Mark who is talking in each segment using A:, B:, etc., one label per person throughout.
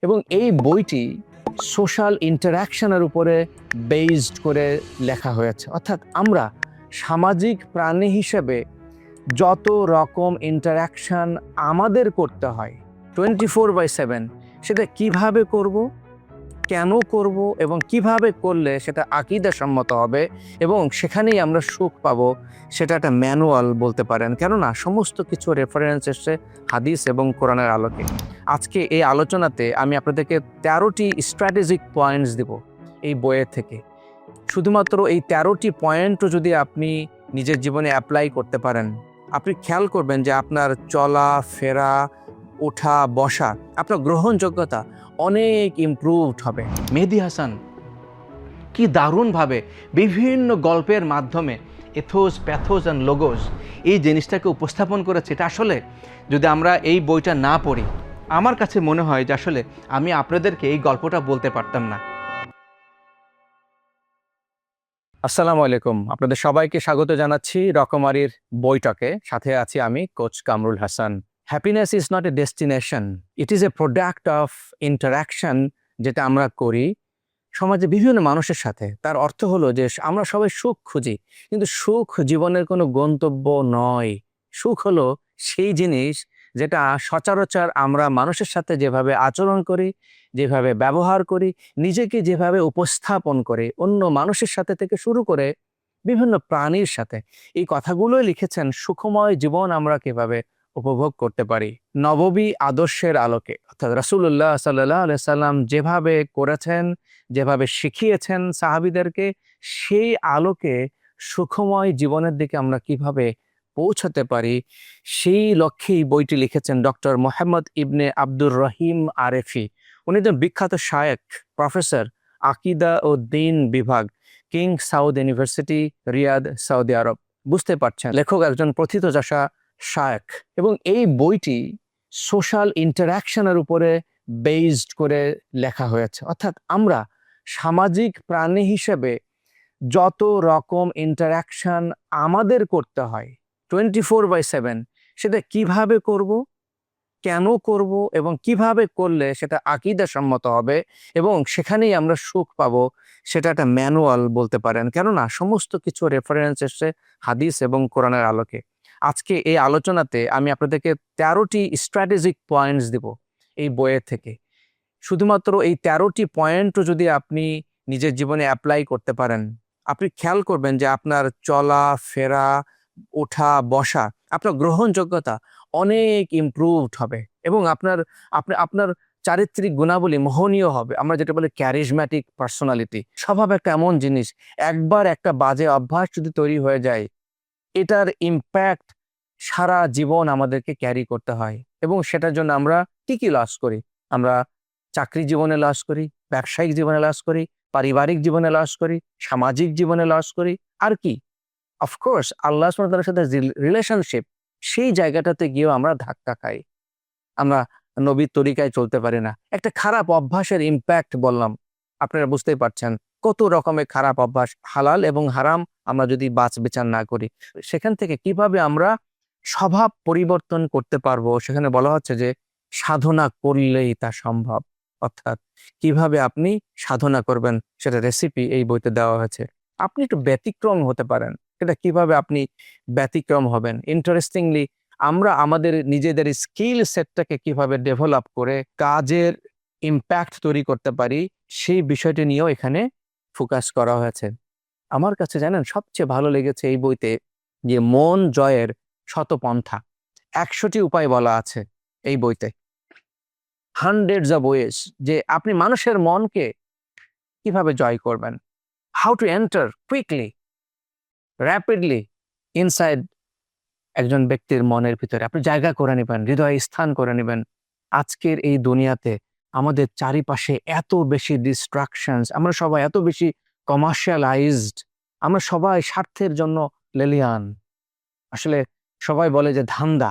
A: এবং এই বইটি সোশ্যাল ইন্টারাকশনের উপরে বেসড করে লেখা হয়েছে। অর্থাৎ আমরা সামাজিক প্রাণী হিসেবে যত রকম ইন্টারাকশন আমাদের করতে হয় 24/7, সেটা কিভাবে করব, কেন করব এবং কিভাবে করলে সেটা আকীদা সম্মত হবে এবং সেখানেই আমরা সুখ পাবো, সেটা একটা ম্যানুয়াল বলতে পারেন। কেননা সমস্ত কিছু রেফারেন্স এসছে হাদিস এবং কোরআনের আলোকে। আজকে এই আলোচনাতে আমি আপনাদেরকে 13টি স্ট্র্যাটেজিক পয়েন্টস দেব এই বইয়ের থেকে। শুধুমাত্র এই 13টি পয়েন্টও যদি আপনি নিজের জীবনে অ্যাপ্লাই করতে পারেন, আপনি খেয়াল করবেন যে আপনার চলা ফেরা, ওঠা বসা, আপনার গ্রহণযোগ্যতা অনেক ইমপ্রুভড হবে।
B: মেহেদী হাসান কি দারুণভাবে বিভিন্ন গল্পের মাধ্যমে এথোস প্যাথোস অ্যান্ড লোগোস এই জিনিসটাকে উপস্থাপন করেছে। এটা আসলে যদি আমরা এই বইটা না পড়ি, আমার কাছে মনে হয় যে আসলে আমি আপনাদেরকে এই গল্পটা বলতে পারতাম না।
A: আসসালামু আলাইকুম, আপনাদের সবাইকে স্বাগত জানাচ্ছি রকমারির বৈঠকে। সাথে আছি আমি coach Kamrul Hasan. Happiness is not a destination, it is a product of interaction, যেটা আমরা করি সমাজে বিভিন্ন মানুষের সাথে। তার অর্থ হলো যে আমরা সবাই সুখ খুঁজি, কিন্তু সুখ জীবনের কোনো গন্তব্য নয়। সুখ হলো সেই জিনিস যেটা সচরাচর আমরা মানুষের সাথে যেভাবে আচরণ করি, যেভাবে ব্যবহার করি, নিজেকে যেভাবে উপস্থাপন করে অন্য মানুষের সাথে থেকে শুরু করে বিভিন্ন প্রাণীর সাথে। এই কথাগুলোই লিখেছেন সুখময় জীবন আমরা কিভাবে উপভোগ করতে পারি নববী আদর্শের আলোকে। অর্থাৎ রাসূলুল্লাহ সাল্লাল্লাহু আলাইহি সাল্লাম যেভাবে করেছেন, যেভাবে শিখিয়েছেন সাহাবীদেরকে, সেই আলোকে সুখময় জীবনের দিকে আমরা কিভাবে পৌঁছাতে পারি, সেই লক্ষ্যেই বইটি লিখেছেন doctor Mohammad Ibne Abdur Rahim Arefi. উনি একজন বিখ্যাত শায়েখ, প্রফেসর, আকীদা ও দ্বীন বিভাগ, King Saud University, Riyadh, Saudi Arabia. বুঝতে পারছেন লেখক একজন প্রথিতযশা শায়েখ। এবং এই বইটি সোশ্যাল ইন্টারাকশনের উপরে বেসড করে লেখা হয়েছে। অর্থাৎ আমরা সামাজিক প্রাণী হিসেবে যত রকম ইন্টারাকশন আমাদের করতে হয় 24/7, সেটা কিভাবে করব, কেন করব এবং কিভাবে করলে সেটা আকীদা সম্মত হবে এবং সেখানেই আমরা সুখ পাবো, সেটা একটা ম্যানুয়াল বলতে পারেন। কেননা সমস্ত কিছু রেফারেন্স এসছে হাদিস এবং কোরআনের আলোকে। আজকে এই আলোচনাতে আমি আপনাদেরকে 13টি স্ট্র্যাটেজিক পয়েন্টস দেব এই বইয়ের থেকে। শুধুমাত্র এই 13টি পয়েন্টও যদি আপনি নিজের জীবনে অ্যাপ্লাই করতে পারেন, আপনি খেয়াল করবেন যে আপনার চলা ফেরা, ওঠা বসা, আপনার গ্রহণযোগ্যতা অনেক ইমপ্রুভড হবে এবং আপনার আপনার চারিত্রিক গুণাবলী মোহনীয় হবে। আমরা যেটা বলি ক্যারিজম্যাটিক পার্সোনালিটি। স্বভাব একটা এমন জিনিস, একবার একটা বাজে অভ্যাস যদি তৈরি হয়ে যায়, এটার ইম্প্যাক্ট সারা জীবন আমাদেরকে ক্যারি করতে হয় এবং সেটার জন্য আমরা কি কি লস করি? আমরা চাকরি জীবনে লস করি, ব্যবসায়িক জীবনে লস করি, পারিবারিক জীবনে লস করি, সামাজিক জীবনে লস করি। আর কি? অফকোর্স আল্লাহ সুবহানাহু ওয়া তাআলার সাথে রিলেশনশিপ, সেই জায়গাটাতে গিয়েও আমরা ধাক্কা খাই। আমরা নবীর তরিকায় চলতে পারি না। একটা খারাপ অভ্যাসের ইম্প্যাক্ট বললাম, আপনারা বুঝতেই পারছেন কত রকমের খারাপ অভ্যাস, হালাল এবং হারাম আমরা যদি বাছ বিচার না করি, সেখান থেকে কিভাবে আমরা স্বভাব পরিবর্তন করতে পারবো, সেখানে বলা হচ্ছে যে সাধনা করলেই তা সম্ভব। অর্থাৎ কিভাবে আপনি সাধনা করবেন সেটা রেসিপি এই বইতে দেওয়া হয়েছে। আপনি একটু ব্যতিক্রম হতে পারেন, সেটা কিভাবে আপনি ব্যতিক্রম হবেন। ইন্টারেস্টিংলি আমরা আমাদের নিজেদের স্কিল সেটটাকে কিভাবে ডেভেলপ করে কাজের ইম্প্যাক্ট তৈরি করতে পারি, সেই বিষয়টি নিয়েও এখানে ফোকাস করা হয়েছে। আমার কাছে জানেন সবচেয়ে ভালো লেগেছে এই বইতে যে মন জয়ের শতপন্থা, 100টি উপায় বলা আছে এই বইতে। হান্ড্রেডস অফ ওয়েজ, যে আপনি মানুষের মনকে কিভাবে জয় করবেন। How to enter quickly, rapidly inside একজন ব্যক্তির মনের ভিতরে আপনি জায়গা করে নেবেন, হৃদয়ে স্থান করে নেবেন। আজকের এই দুনিয়াতে আমাদের চারিপাশে এত বেশি ডিস্ট্রাকশনস, আমরা সবাই এত বেশি কমার্শিয়ালাইজড, আমরা সবাই স্বার্থের জন্য লেলিয়ান। আসলে সবাই বলে যে ধান্দা,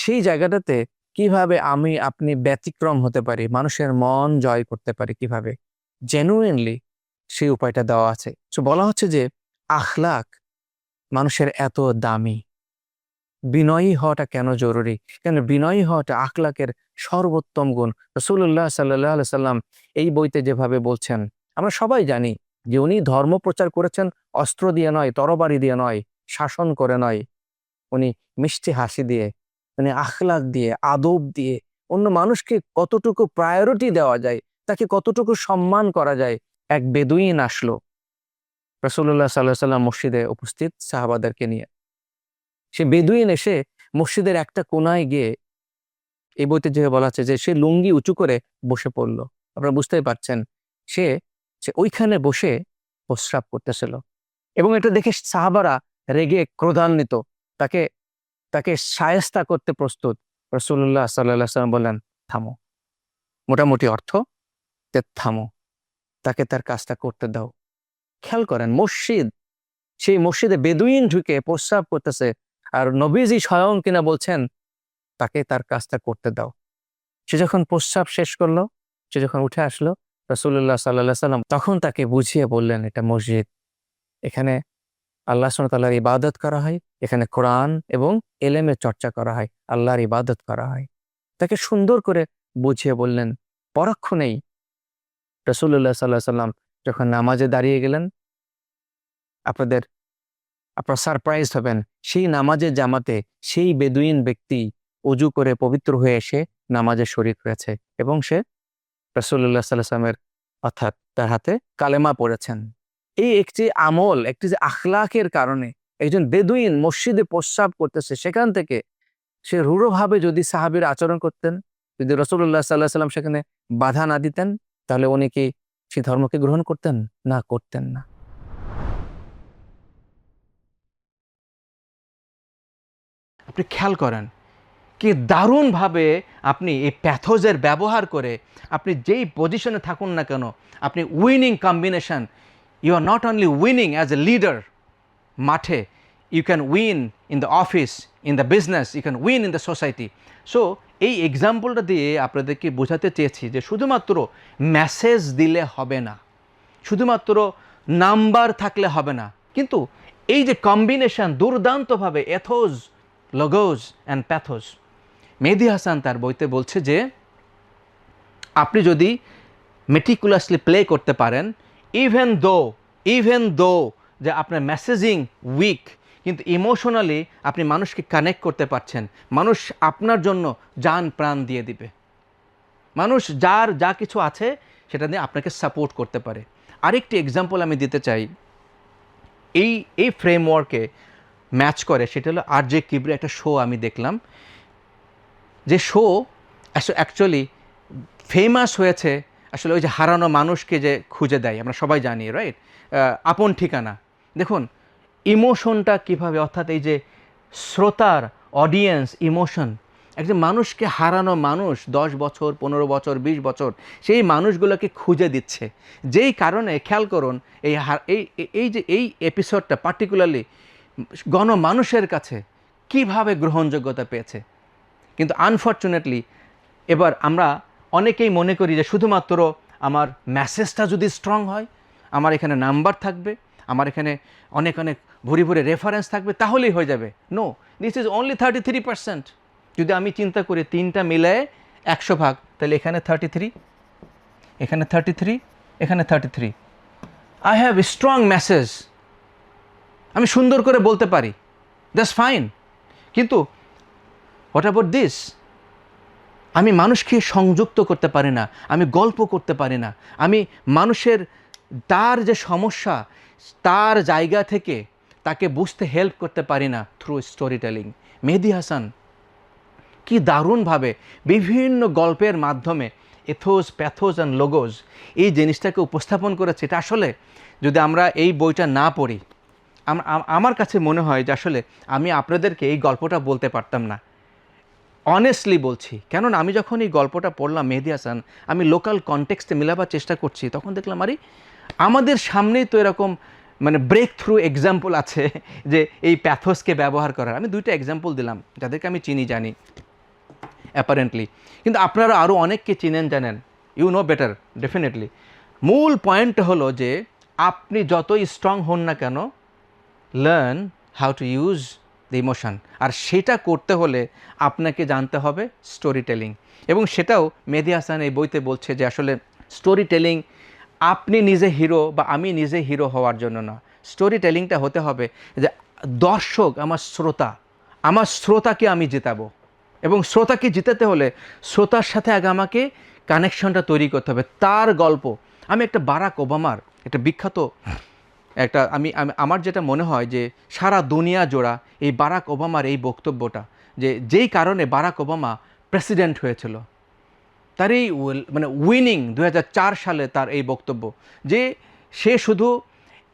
A: সেই জায়গাটাতে কিভাবে আমি আপনি ব্যতিক্রম হতে পারি, মানুষের মন জয় করতে পারি কিভাবে, জেনুইনলি সেই উপায়টা দেওয়া আছে। তো বলা হচ্ছে যে আখলাক মানুষের এত দামি, বিনয়ী হওয়াটা কেন জরুরি, কেন বিনয়ী হওয়াটা আখলাকের সর্বোত্তম গুণ। রাসূলুল্লাহ সাল্লাল্লাহু আলাইহি সাল্লাম এই বইতে যেভাবে বলছেন, আমরা সবাই জানি যে উনি ধর্ম প্রচার করেছেন অস্ত্র দিয়ে নয়, তরবারি দিয়ে নয়, শাসন করে নয়। উনি মিষ্টি হাসি দিয়ে, উনি আখলাক দিয়ে, আদব দিয়ে, অন্য মানুষকে কতটুকু প্রায়োরিটি দেওয়া যায়, তাকে কতটুকু সম্মান করা যায়। এক বেদুইন আসলো রাসূলুল্লাহ সাল্লাল্লাহু আলাইহি সাল্লাম মসজিদে উপস্থিত সাহাবাদেরকে নিয়ে। সে বেদুইন এসে মসজিদের একটা কোনায় গিয়ে, এই বইতে যে বলা আছে যে সে লুঙ্গি উঁচু করে বসে পড়লো। আপনারা বুঝতেই পারছেন, সে সে ওইখানে বসে প্রস্রাব করতেছিল এবং এটা দেখে সাহাবারা রেগে ক্রোধান্বিত, তাকে তাকে শায়েস্তা করতে প্রস্তুত। রাসূলুল্লাহ সাল্লাল্লাহু আলাইহি ওয়াসাল্লাম বললেন, থামো। মোটামুটি অর্থ যে থামো, তাকে তার কাজটা করতে দাও। খেয়াল করেন, মসজিদ, সেই মসজিদে বেদুইন ঢুকে প্রস্রাব করতেছে, আর নবীজি স্বয়ং কিনা বলছেন তাকে তার কাজটা করতে দাও। সে যখন প্রস্রাব শেষ করলো, সে যখন উঠে আসলো, রাসূলুল্লাহ সাল্লাল্লাহু আলাইহি ওয়াসাল্লাম তখন তাকে বুঝিয়ে বললেন, এটা মসজিদ, এখানে আল্লাহ সুবহানাহু ওয়া তাআলার ইবাদত করা হয়, এখানে কোরআন এবং এলেমের চর্চা করা হয়, আল্লাহর ইবাদত করা হয়। তাকে সুন্দর করে বুঝিয়ে বললেন। পরক্ষণেই রাসূলুল্লাহ সাল্লাল্লাহু আলাইহি ওয়াসাল্লাম যখন নামাজে দাঁড়িয়ে গেলেন, আপনারা সারপ্রাইজড হবেন, সেই নামাজের জামাতে সেই বেদুইন ব্যক্তি অজু করে পবিত্র হয়ে এসে নামাজে শরীক হয়েছে এবং সে রাসূলুল্লাহ সাল্লাল্লাহু আলাইহি ওয়াসাল্লামের অর্থাৎ তার হাতে কালেমা পড়েছেন। এই একটি আমল, একটি যে আখলাকের কারণে একজন বেদুইন মসজিদে প্রস্রাব করতেছে, সেখান থেকে সে রূঢ়ভাবে যদি সাহাবীরা আচরণ করতেন, যদি রাসূলুল্লাহ সাল্লাল্লাহু আলাইহি ওয়াসাল্লাম সেখানে বাধা না দিতেন, তাহলে উনি কি সেই ধর্মকে গ্রহণ করতেন? না, করতেন না।
B: আপনি খেয়াল করেন কি দারুণভাবে আপনি এই প্যাথোজের ব্যবহার করে আপনি যেই পজিশনে থাকুন না কেন, আপনি winning combination, you are not only winning as a leader মাঠে, you can win in the office, in the business, you can win in the society. So এই এক্সাম্পলটা দিয়ে আপনাদেরকে বোঝাতে চেয়েছি যে শুধুমাত্র মেসেজ দিলে হবে না, শুধুমাত্র নাম্বার থাকলে হবে না, কিন্তু এই যে কম্বিনেশন দুর্দান্তভাবে এথোস, লগোস অ্যান্ড প্যাথোস। মেহেদী হাসান তার বইতে বলছে যে আপনি যদি মেটিকুলাসলি প্লে করতে পারেন, ইভেন দো যে আপনার মেসেজিং উইক, কিন্তু ইমোশনালি আপনি মানুষকে কানেক্ট করতে পারছেন, মানুষ আপনার জন্য জান প্রাণ দিয়ে দিবে, মানুষ যার যা কিছু আছে সেটা দিয়ে আপনাকে সাপোর্ট করতে পারে। আরেকটি এক্সাম্পল আমি দিতে চাই, এই ফ্রেমওয়ার্কে ম্যাচ করে, সেটা হলো RJ কিবরিয়া একটা শো আমি দেখলাম, যে শো অ্যাকচুয়ালি ফেমাস হয়েছে আসলে ওই যে হারানো মানুষকে যে খুঁজে দেয়, আমরা সবাই জানি, রাইট? আপন ঠিকানা। দেখুন ইমোশনটা কীভাবে, অর্থাৎ এই যে শ্রোতার অডিয়েন্স ইমোশন, একজন মানুষকে হারানো মানুষ 10 বছর 15 বছর 20 বছর সেই মানুষগুলোকে খুঁজে দিচ্ছে, যেই কারণে খেয়াল করুন এই এপিসোডটা পার্টিকুলারলি গণমানুষের কাছে কিভাবে গ্রহণযোগ্যতা পেয়েছে। কিন্তু আনফর্চুনেটলি এবার আমরা অনেকেই মনে করি যে শুধুমাত্র আমার মেসেজটা যদি স্ট্রং হয়, আমার এখানে নাম্বার থাকবে, আমার এখানে অনেক ভরি ভরি রেফারেন্স থাকবে, তাহলেই হয়ে যাবে। No, this is only 33%। যদি আমি চিন্তা করি 3টা মিলায় 100 ভাগ, তাহলে এখানে 33, এখানে 33, এখানে 33। I have a strong message, আমি সুন্দর করে বলতে পারি, দ্যাটস ফাইন, কিন্তু হোয়াট অ্যাবাউট দিস? আমি মানুষকে সংযুক্ত করতে পারি না, আমি গল্প করতে পারি না, আমি মানুষের তার যে সমস্যা তার জায়গা থেকে তাকে বুঝতে হেল্প করতে পারি না থ্রু স্টোরি টেলিং। মেহেদী হাসান কি দারুণভাবে বিভিন্ন গল্পের মাধ্যমে এথোস, প্যাথোস অ্যান্ড লোগোস এই জিনিসটাকে উপস্থাপন করেছে। এটা আসলে যদি আমরা এই বইটা না পড়ি, আমার কাছে মনে হয় যে আসলে আমি আপনাদেরকে এই গল্পটা বলতে পারতাম না, অনেস্টলি বলছি। কেননা আমি যখন এই গল্পটা পড়লাম মেহেদী হাসান, আমি লোকাল কনটেক্সটে মেলাবার চেষ্টা করছি, তখন দেখলাম আরে আমাদের সামনেই তো এরকম মানে ব্রেক থ্রু এক্সাম্পল আছে যে এই প্যাথোসকে ব্যবহার করার। আমি 2টা এক্সাম্পল দিলাম যাদেরকে আমি চিনি জানি অ্যাপারেন্টলি, কিন্তু আপনারা আরও অনেককে চিনেন জানেন, ইউ নো বেটার ডেফিনেটলি। মূল পয়েন্ট হলো যে আপনি যতই স্ট্রং হন না কেন, learn how to use the emotion. আর সেটা করতে হলে আপনাকে জানতে হবে স্টোরি টেলিং। এবং সেটাও মেহেদী হাসান এই বইতে বলছে যে আসলে স্টোরি টেলিং আপনি নিজে হিরো বা আমি নিজে হিরো হওয়ার জন্য না, স্টোরি টেলিংটা হতে হবে যে দর্শক আমার শ্রোতাকে আমি জেতাবো, এবং শ্রোতাকে জিতাতে হলে শ্রোতার সাথে আগে আমাকে কানেকশনটা তৈরি করতে হবে, তার গল্প। আমি একটা বারাক ওবামার একটা বিখ্যাত একটা আমার যেটা মনে হয় যে সারা দুনিয়া জোড়া এই বারাক ওবামার এই বক্তব্যটা, যে যেই কারণে বারাক ওবামা প্রেসিডেন্ট হয়েছিল, তার এই মানে উইনিং 2004 সালে তার এই বক্তব্য যে সে শুধু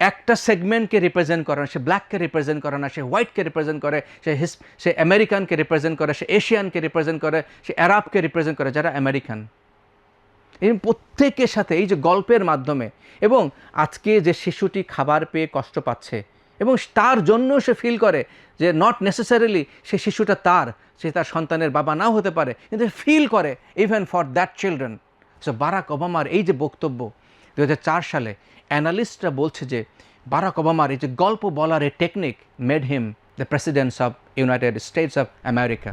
B: একটা সেগমেন্টকে রিপ্রেজেন্ট করে না, সে ব্ল্যাককে রিপ্রেজেন্ট করে না, সে হোয়াইটকে রিপ্রেজেন্ট করে, সে আমেরিকানকে রিপ্রেজেন্ট করে, সে এশিয়ানকে রিপ্রেজেন্ট করে, সে আরবকে রিপ্রেজেন্ট করে যারা আমেরিকান। এই প্রত্যেকের সাথে এই যে গল্পের মাধ্যমে, এবং আজকে যে শিশুটি খাবার পেয়ে কষ্ট পাচ্ছে এবং তার জন্য সে ফিল করে যে নট নেসেসারিলি সে শিশুটা সে তার সন্তানের বাবা নাও হতে পারে, কিন্তু ফিল করে even for that children. So Barack ওবামার এই যে বক্তব্য 2004 সালে, অ্যানালিস্টরা বলছে যে বারাক ওবামার এই যে গল্প বলার এই technique made him the president of United states of America.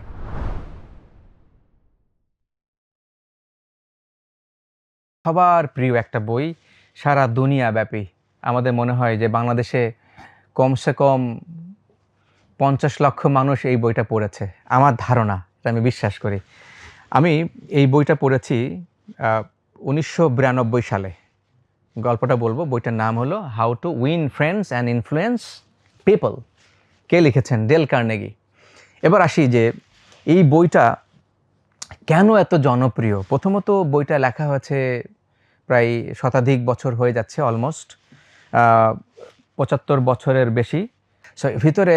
B: সবার প্রিয় একটা বই, সারা দুনিয়াব্যাপী আমাদের মনে হয় যে বাংলাদেশে কমসে কম 50 লক্ষ মানুষ এই বইটা পড়েছে, আমার ধারণা, এটা আমি বিশ্বাস করি। আমি এই বইটা পড়েছি 1992 সালে। গল্পটা বলবো। বইটার নাম হলো how to win friends and influence people. কে লিখেছেন? Dale Carnegie. এবার আসি যে এই বইটা কেন এত জনপ্রিয়। প্রথমত বইটা লেখা হয়েছে প্রায় শতাধিক বছর হয়ে যাচ্ছে, অলমোস্ট 75 বছরের বেশি। সো ভিতরে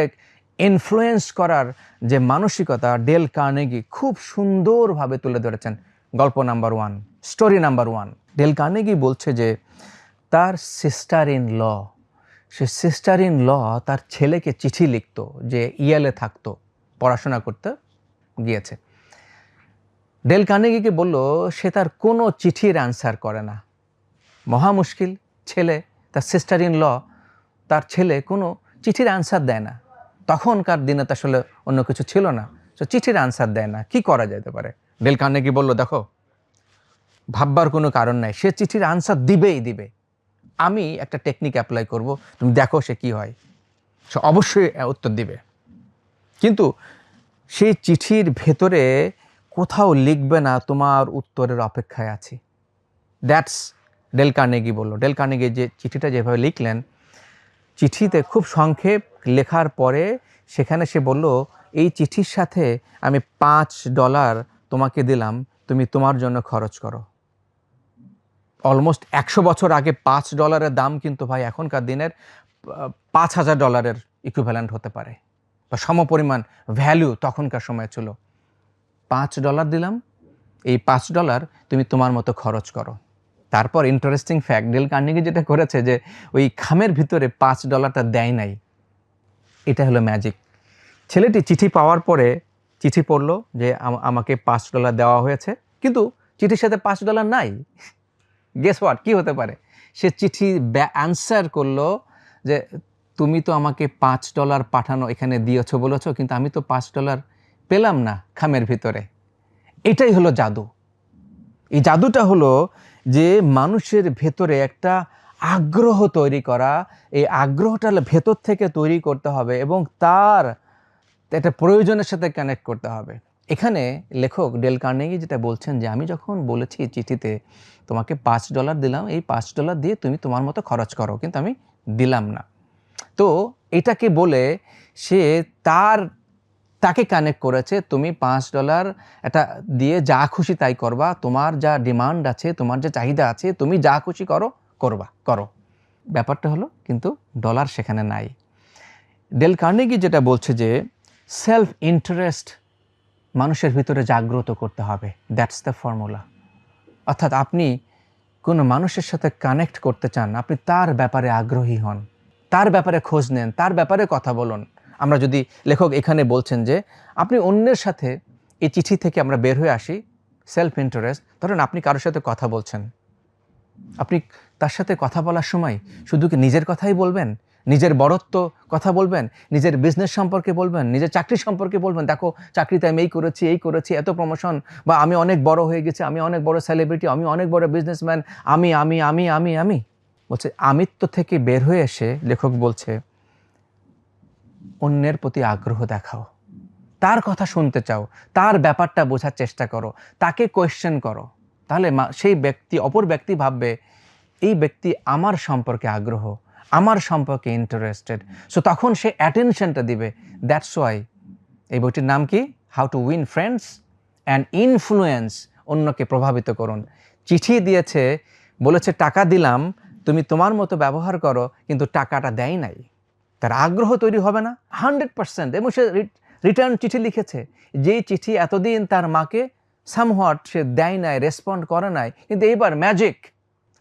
B: ইনফ্লুয়েন্স করার যে মানসিকতা ডেল কার্নেগি খুব সুন্দরভাবে তুলে ধরেছেন। গল্প number 1, story number 1, Dale Carnegie বলছে যে তার সিস্টার ইন ল তার ছেলেকে চিঠি লিখতো, যে ইয়েলে থাকতো, পড়াশোনা করতে গিয়েছে। ডেল কার্নেগিকে বলল সে তার কোনো চিঠির অ্যান্সার করে না। মহা মুশকিল, ছেলে, তার সিস্টার ইন ল, তার ছেলে কোনো চিঠির অ্যান্সার দেয় না। তখনকার দিনে তো আসলে অন্য কিছু ছিল না, তো চিঠির অ্যান্সার দেয় না, কি করা যেতে পারে? ডেল কার্নেগি বলল, দেখো, ভাববার কোনো কারণ নাই, সে চিঠির অ্যান্সার দিবে। আমি একটা টেকনিক অ্যাপ্লাই করব, তুমি দেখো সে কি হয়। সে অবশ্যই উত্তর দিবে, কিন্তু সেই চিঠির ভেতরে কোথাও লিখবে না তোমার উত্তরের অপেক্ষায় আছি। দ্যাটস ডেল কার্নেগি বলল। ডেল কার্নেগি যে চিঠিটা যেভাবে লিখলেন, চিঠিতে খুব সংক্ষেপ লেখার পরে সেখানে সে বলল, এই চিঠির সাথে আমি $5 তোমাকে দিলাম, তুমি তোমার জন্য খরচ করো। অলমোস্ট 100 বছর আগে $5 দাম কিন্তু ভাই এখনকার দিনের $5000 ইকুইভ্যালেন্ট হতে পারে, বা সমপরিমাণ ভ্যালু তখনকার সময় ছিল। $5 দিলাম, এই $5 তুমি তোমার মতো খরচ করো। তারপর ইন্টারেস্টিং ফ্যাক্ট, ডেল কার্নেগি যেটা করেছে যে ওই খামের ভিতরে $5টা দেয় নাই। এটা হলো ম্যাজিক। ছেলেটি চিঠি পাওয়ার পরে চিঠি পড়লো যে আমাকে $5 দেওয়া হয়েছে, কিন্তু চিঠির সাথে $5 নাই। গেস হোয়াট, কী হতে পারে? সে চিঠি অ্যান্সার করলো যে তুমি তো আমাকে $5 পাঠানো এখানে দিয়েছো বলেছো, কিন্তু আমি তো $5 পেলাম না খামের ভিতরে। এটাই হলো জাদু। এই জাদুটা হলো যে মানুষের ভেতরে একটা আগ্রহ তৈরি করা। এই আগ্রহটা ভেতর থেকে তৈরি করতে হবে এবং তার একটা প্রয়োজনের সাথে কানেক্ট করতে হবে। এখানে লেখক ডেল কার্নেগি যেটা বলছেন যে আমি যখন বলেছি চিঠিতে তোমাকে $5 দিলাম, এই $5 দিয়ে তুমি তোমার মতো খরচ করো, কিন্তু আমি দিলাম না। তো এটাকে বলে সে তাকে কানেক্ট করেছে, তুমি $5 এটা দিয়ে যা খুশি তাই করবা, তোমার যা ডিমান্ড আছে, তোমার যা চাহিদা আছে, তুমি যা খুশি করো। ব্যাপারটা হলো কিন্তু ডলার সেখানে নাই। ডেল কার্নেগি যেটা বলছে যে সেলফ ইন্টারেস্ট মানুষের ভিতরে জাগ্রত করতে হবে। That's the formula. অর্থাৎ আপনি কোনো মানুষের সাথে কানেক্ট করতে চান, আপনি তার ব্যাপারে আগ্রহী হন, তার ব্যাপারে খোঁজ নেন, তার ব্যাপারে কথা বলুন। আমরা যদি লেখক এখানে বলছেন যে আপনি অন্যের সাথে, এই চিঠি থেকে আমরা বের হয়ে আসি, সেলফ ইন্টারেস্ট। ধরেন আপনি কারোর সাথে কথা বলছেন, আপনি তার সাথে কথা বলার সময় শুধু কি নিজের কথাই বলবেন, নিজের বড়ত্ব কথা বলবেন, নিজের বিজনেস সম্পর্কে বলবেন, নিজের চাকরি সম্পর্কে বলবেন, দেখো চাকরিতে আমি এই করেছি, এত প্রমোশন, বা আমি অনেক বড় হয়ে গেছি, আমি অনেক বড় সেলিব্রিটি, আমি অনেক বড় বিজনেসম্যান, আমি বলছে আমিত্ব থেকে বের হয়ে এসে লেখক বলছে অন্যের প্রতি আগ্রহ দেখাও, তার কথা শুনতে চাও, তার ব্যাপারটা বোঝার চেষ্টা করো, তাকে কোয়েশ্চেন করো, তাহলে সেই ব্যক্তি, অপর ব্যক্তি ভাববে এই ব্যক্তি আমার সম্পর্কে আগ্রহ, আমার সম্পর্কে ইন্টারেস্টেড, সো তখন সে অ্যাটেনশনটা দিবে। দ্যাটস ওয়াই এই বইটির নাম কি? How to win friends and influence, অন্যকে প্রভাবিত করুন। চিঠি দিয়েছে, বলেছে টাকা দিলাম, তুমি তোমার মতো ব্যবহার করো, কিন্তু টাকাটা দেয় নাই, তার আগ্রহ তৈরি হবে না 100%। এবং সে রিটার্ন চিঠি লিখেছে, যেই চিঠি এতদিন তার মাকে সামহাট সে দেয় নাই, রেসপন্ড করে নাই, কিন্তু এইবার ম্যাজিক,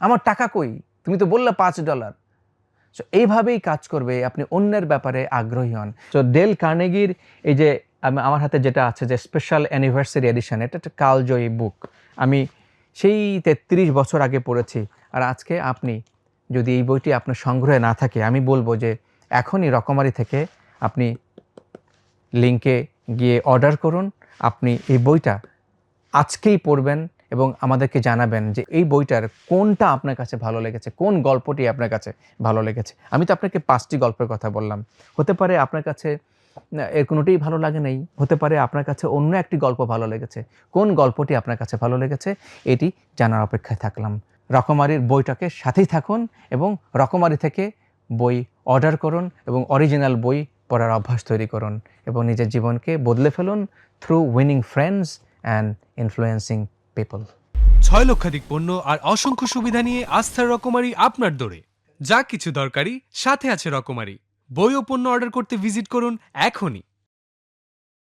B: আমার টাকা কই, তুমি তো বললে $5। সো এইভাবেই কাজ করবে, আপনি অন্যের ব্যাপারে আগ্রহী হন। সো ডেল কার্নেগির এই যে আমার হাতে যেটা আছে যে স্পেশাল অ্যানিভার্সারি এডিশন, এটা একটা কালজয়ী বুক, আমি সেই 33 বছর আগে পড়েছি। আর আজকে আপনি যদি এই বইটি আপনার সংগ্রহে না থাকে, আমি বলবো যে এখনই রকমারি থেকে আপনি লিঙ্কে গিয়ে অর্ডার করুন, আপনি এই বইটা আজকেই পড়বেন এবং আমাদেরকে জানাবেন যে এই বইটার কোনটা আপনার কাছে ভালো লেগেছে, কোন গল্পটি আপনার কাছে ভালো লেগেছে। আমি তো আপনাকে 5টি গল্পের কথা বললাম, হতে পারে আপনার কাছে এর কোনোটিই ভালো লাগে নাই, হতে পারে আপনার কাছে অন্য একটি গল্প ভালো লেগেছে। কোন গল্পটি আপনার কাছে ভালো লেগেছে এটি জানার অপেক্ষায় থাকলাম। রকমারির বইটাকে সাথেই থাকুন এবং রকমারি থেকে বই অর্ডার করুন এবং অরিজিনাল বই পড়ার অভ্যাস তৈরি করুন এবং নিজের জীবনকে বদলে ফেলুন through winning friends and influencing people.
C: 6 লক্ষাধিক পণ্য আর অসংখ্য সুবিধা নিয়ে আস্থার রকমারি আপনার দোরে। যা কিছু দরকারি সাথে আছে রকমারি। বই ও পণ্য অর্ডার করতে ভিজিট করুন এখনই।